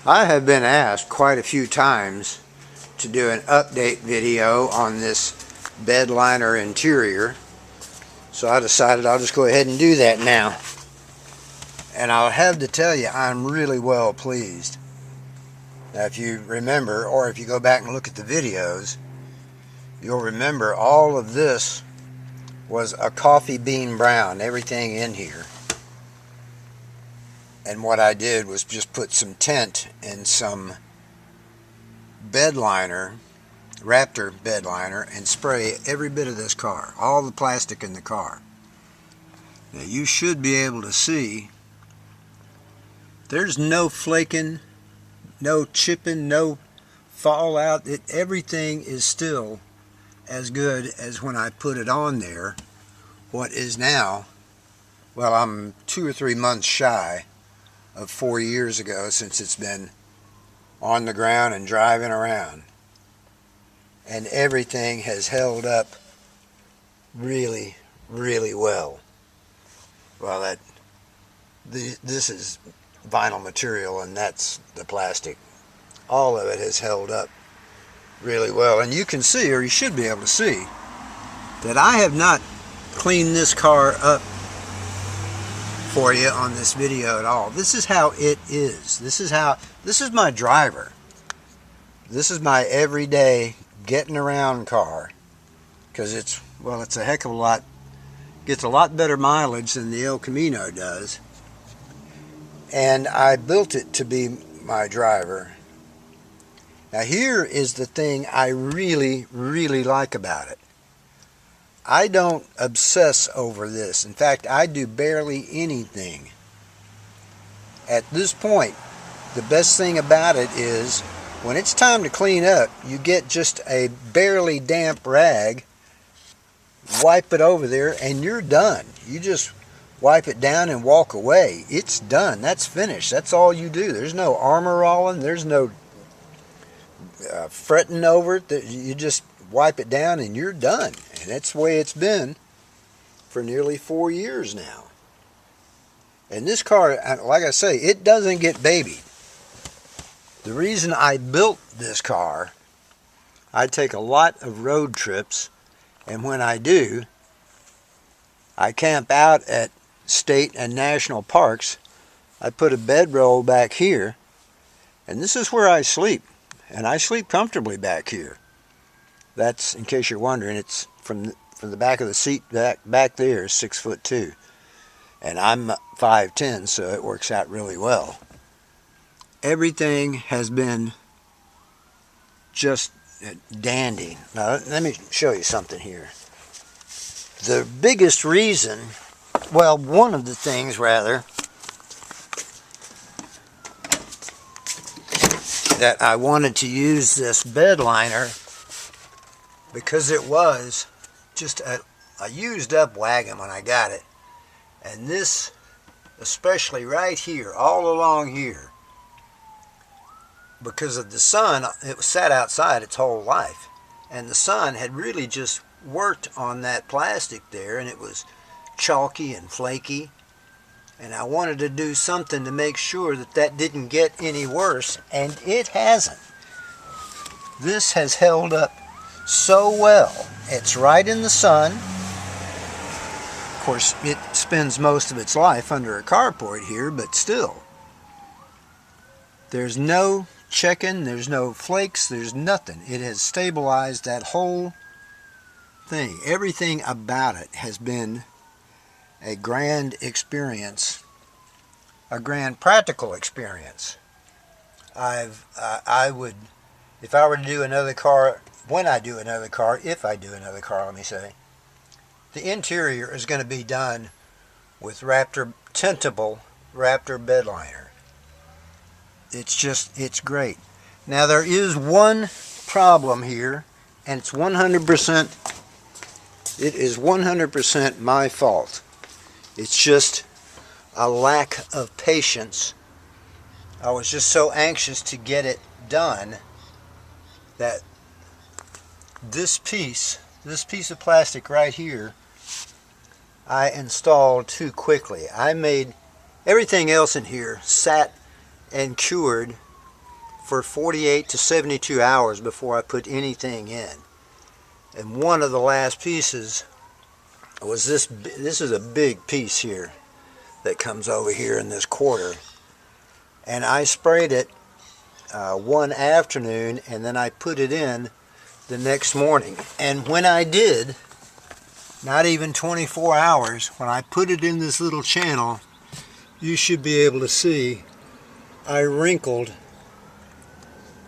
I have been asked quite a few times to do an update video on this Bedliner interior, so I decided I'll just go ahead and do that now. And I'll have to tell you, I'm really well pleased. Now, if you remember, or if you go back and look at the videos, you'll remember all of this was a coffee bean brown, everything in here. And what I did was just put some tint and some Bedliner, Raptor Bedliner, and spray every bit of this car, all the plastic in the car. Now you should be able to see there's no flaking, no chipping, no fallout. Everything is still as good as when I put it on there. What is now, well, I'm 2 or 3 months shy of 4 years ago since it's been on the ground and driving around, and everything has held up really, really well. Well, this is vinyl material and that's the plastic. All of it has held up really well, and you can see, or you should be able to see, that I have not cleaned this car up for you on this video at all. This is how it is. This is my driver. This is my everyday getting around car, because it's a heck of a lot, gets a lot better mileage than the El Camino does, and I built it to be my driver. Now here is the thing I really, really like about it. I don't obsess over this. In fact, I do barely anything. At this point, the best thing about it is when it's time to clean up, you get just a barely damp rag, wipe it over there, and you're done. You just wipe it down and walk away. It's done. That's finished. That's all you do. There's no armor rolling. There's no fretting over it. You just wipe it down and you're done. And that's the way it's been for nearly 4 years now. And this car, like I say, it doesn't get babied. The reason I built this car, I take a lot of road trips, and when I do, I camp out at state and national parks. I put a bedroll back here, and this is where I sleep. And I sleep comfortably back here. That's, in case you're wondering, it's from the back of the seat back there is 6'2", and I'm 5'10", so it works out really well. Everything has been just dandy. Now let me show you something here. The biggest reason, well, one of the things rather, that I wanted to use this Bedliner, because it was just a used up wagon when I got it, and this, especially right here, all along here, because of the sun, it was sat outside its whole life, and the sun had really just worked on that plastic there, and it was chalky and flaky, and I wanted to do something to make sure that that didn't get any worse, and it hasn't. This has held up so well. It's right in the sun. Of course, it spends most of its life under a carport here, but still. There's no checking, there's no flakes, there's nothing. It has stabilized that whole thing. Everything about it has been a grand experience, a grand practical experience. I would, if I were to do another car, when I do another car, if I do another car, let me say, the interior is going to be done with Raptor, tintable Raptor Bedliner. It's great. Now there is one problem here, and it's 100%, it is 100% my fault. It's just a lack of patience. I was just so anxious to get it done that this piece of plastic right here, I installed too quickly. I made everything else in here sat and cured for 48 to 72 hours before I put anything in. And one of the last pieces was this. This is a big piece here that comes over here in this quarter. And I sprayed it one afternoon, and then I put it in the next morning. And when I did, not even 24 hours, when I put it in this little channel, you should be able to see I wrinkled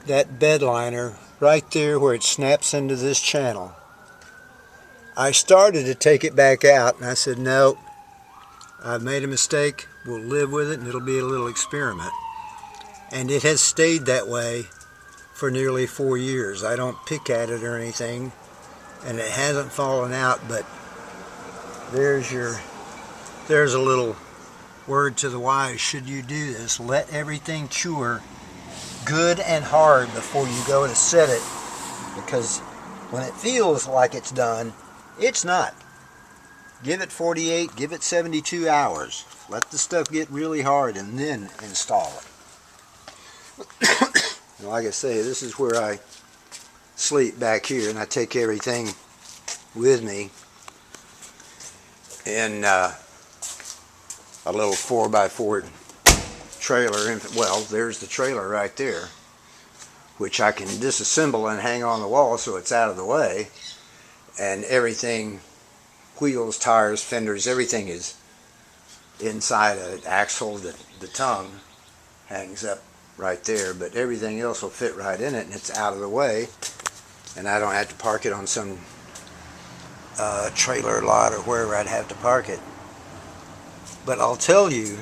that bed liner right there where it snaps into this channel. I started to take it back out, and I said, no, I've made a mistake. We'll live with it, and it'll be a little experiment. And it has stayed that way for nearly 4 years. I don't pick at it or anything, and it hasn't fallen out. But there's a little word to the wise. Should you do this, let everything cure good and hard before you go to set it, because when it feels like it's done, it's not. Give it 48, give it 72 hours. Let the stuff get really hard and then install it. Like I say, this is where I sleep back here, and I take everything with me in a little 4x4 trailer. Well, there's the trailer right there, which I can disassemble and hang on the wall so it's out of the way. And everything, wheels, tires, fenders, everything is inside an axle. The tongue hangs up right there, but everything else will fit right in it, and it's out of the way, and I don't have to park it on some trailer lot or wherever I'd have to park it. But I'll tell you,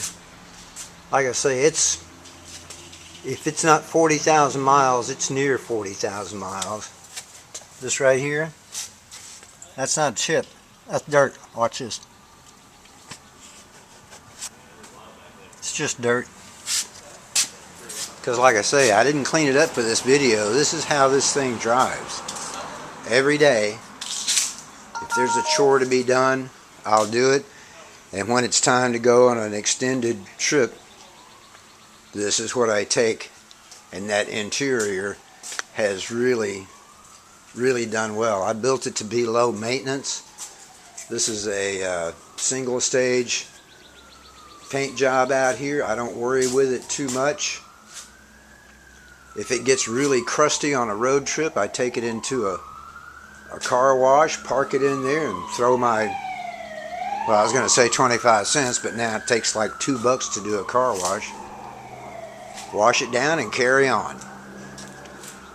like I say, if it's not 40,000 miles, it's near 40,000 miles. This right here, that's not chip, that's dirt. Watch this. It's just dirt. Because like I say, I didn't clean it up for this video. This is how this thing drives. Every day, if there's a chore to be done, I'll do it. And when it's time to go on an extended trip, this is what I take. And that interior has really done well. I built it to be low maintenance. This is a single stage paint job out here. I don't worry with it too much. If it gets really crusty on a road trip, I take it into a car wash, park it in there, and throw my, well, I was going to say 25 cents, but now it takes like $2 to do a car wash. Wash it down and carry on.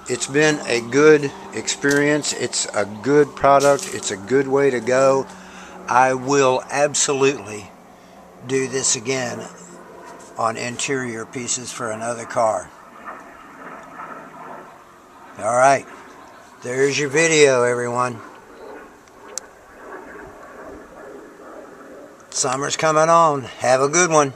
It's been a good experience. It's a good product. It's a good way to go. I will absolutely do this again on interior pieces for another car. Alright, there's your video, everyone. Summer's coming on. Have a good one.